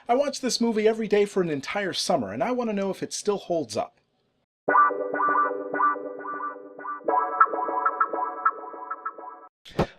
I watch this movie every day for an entire summer, and I want to know if it still holds up.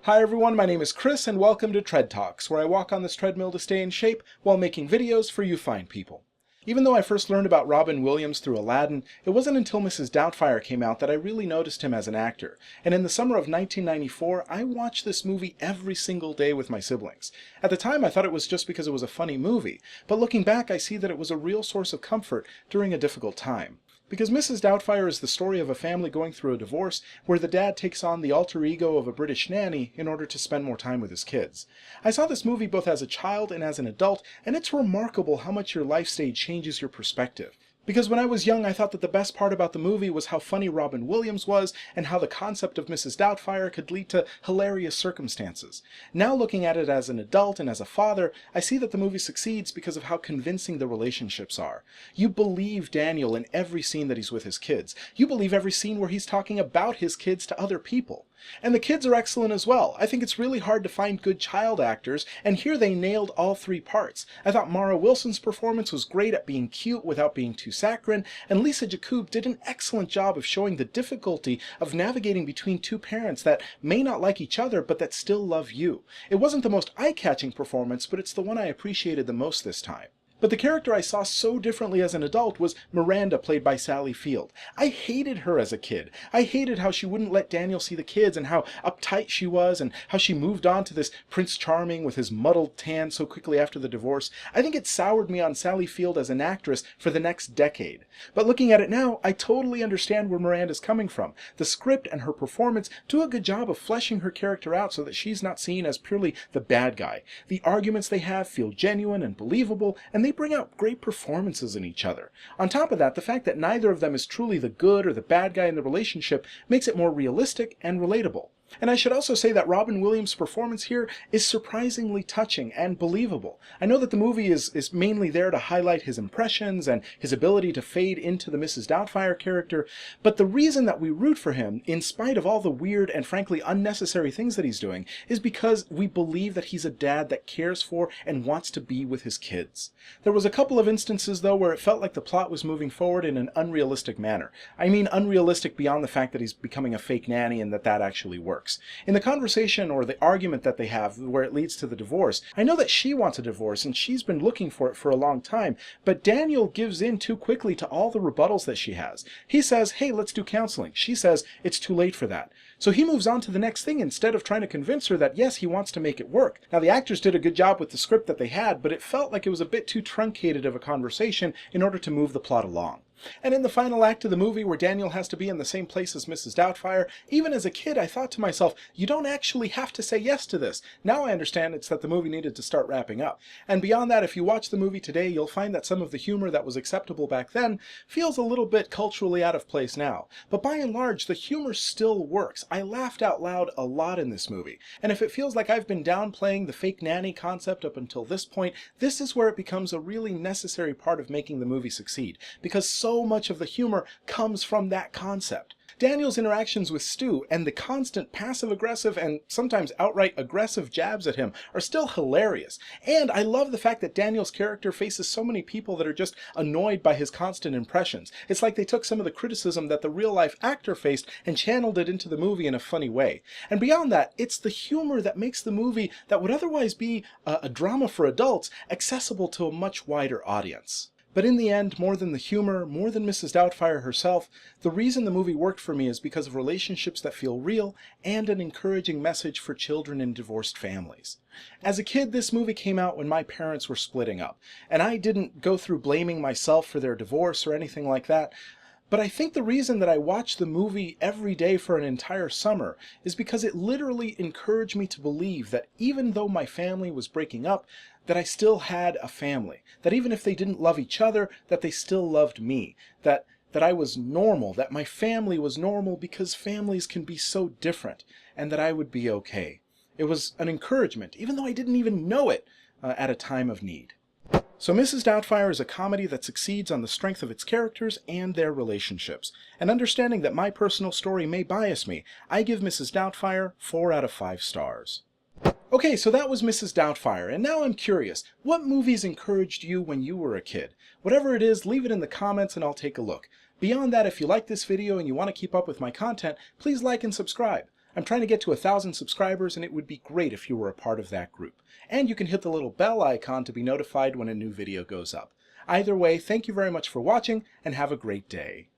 Hi everyone, my name is Chris, and welcome to Tread Talks, where I walk on this treadmill to stay in shape while making videos for you fine people. Even though I first learned about Robin Williams through Aladdin, it wasn't until Mrs. Doubtfire came out that I really noticed him as an actor. And in the summer of 1994, I watched this movie every single day with my siblings. At the time, I thought it was just because it was a funny movie, but looking back, I see that it was a real source of comfort during a difficult time. Because Mrs. Doubtfire is the story of a family going through a divorce where the dad takes on the alter ego of a British nanny in order to spend more time with his kids. I saw this movie both as a child and as an adult, and it's remarkable how much your life stage changes your perspective. Because when I was young, I thought that the best part about the movie was how funny Robin Williams was and how the concept of Mrs. Doubtfire could lead to hilarious circumstances. Now looking at it as an adult and as a father, I see that the movie succeeds because of how convincing the relationships are. You believe Daniel in every scene that he's with his kids. You believe every scene where he's talking about his kids to other people. And the kids are excellent as well. I think it's really hard to find good child actors, and here they nailed all three parts. I thought Mara Wilson's performance was great at being cute without being too saccharine, and Lisa Jakub did an excellent job of showing the difficulty of navigating between two parents that may not like each other but that still love you. It wasn't the most eye-catching performance, but it's the one I appreciated the most this time. But the character I saw so differently as an adult was Miranda, played by Sally Field. I hated her as a kid. I hated how she wouldn't let Daniel see the kids and how uptight she was and how she moved on to this Prince Charming with his muddled tan so quickly after the divorce. I think it soured me on Sally Field as an actress for the next decade. But looking at it now, I totally understand where Miranda's coming from. The script and her performance do a good job of fleshing her character out so that she's not seen as purely the bad guy. The arguments they have feel genuine and believable, and they bring out great performances in each other. On top of that, the fact that neither of them is truly the good or the bad guy in the relationship makes it more realistic and relatable. And I should also say that Robin Williams' performance here is surprisingly touching and believable. I know that the movie is mainly there to highlight his impressions and his ability to fade into the Mrs. Doubtfire character, but the reason that we root for him, in spite of all the weird and frankly unnecessary things that he's doing, is because we believe that he's a dad that cares for and wants to be with his kids. There was a couple of instances, though, where it felt like the plot was moving forward in an unrealistic manner. I mean unrealistic beyond the fact that he's becoming a fake nanny and that actually works. In the conversation or the argument that they have where it leads to the divorce, I know that she wants a divorce and she's been looking for it for a long time, but Daniel gives in too quickly to all the rebuttals that she has. He says, hey, let's do counseling. She says, it's too late for that. So he moves on to the next thing instead of trying to convince her that yes, he wants to make it work. Now the actors did a good job with the script that they had, but it felt like it was a bit too truncated of a conversation in order to move the plot along. And in the final act of the movie where Daniel has to be in the same place as Mrs. Doubtfire, even as a kid I thought to myself, you don't actually have to say yes to this. Now I understand it's that the movie needed to start wrapping up. And beyond that, if you watch the movie today, you'll find that some of the humor that was acceptable back then feels a little bit culturally out of place now. But by and large, the humor still works. I laughed out loud a lot in this movie. And if it feels like I've been downplaying the fake nanny concept up until this point, this is where it becomes a really necessary part of making the movie succeed. Because so much of the humor comes from that concept. Daniel's interactions with Stu and the constant passive-aggressive and sometimes outright aggressive jabs at him are still hilarious. And I love the fact that Daniel's character faces so many people that are just annoyed by his constant impressions. It's like they took some of the criticism that the real-life actor faced and channeled it into the movie in a funny way. And beyond that, it's the humor that makes the movie that would otherwise be a drama for adults accessible to a much wider audience. But in the end, more than the humor, more than Mrs. Doubtfire herself, the reason the movie worked for me is because of relationships that feel real and an encouraging message for children in divorced families. As a kid, this movie came out when my parents were splitting up, and I didn't go through blaming myself for their divorce or anything like that. But I think the reason that I watched the movie every day for an entire summer is because it literally encouraged me to believe that even though my family was breaking up, that I still had a family. That even if they didn't love each other, that they still loved me. That I was normal, that my family was normal because families can be so different, and that I would be okay. It was an encouragement, even though I didn't even know it at a time of need. So Mrs. Doubtfire is a comedy that succeeds on the strength of its characters and their relationships. And understanding that my personal story may bias me, I give Mrs. Doubtfire 4 out of 5 stars. Okay, so that was Mrs. Doubtfire, and now I'm curious, what movies encouraged you when you were a kid? Whatever it is, leave it in the comments and I'll take a look. Beyond that, if you like this video and you want to keep up with my content, please like and subscribe. I'm trying to get to 1,000 subscribers and it would be great if you were a part of that group. And you can hit the little bell icon to be notified when a new video goes up. Either way, thank you very much for watching and have a great day.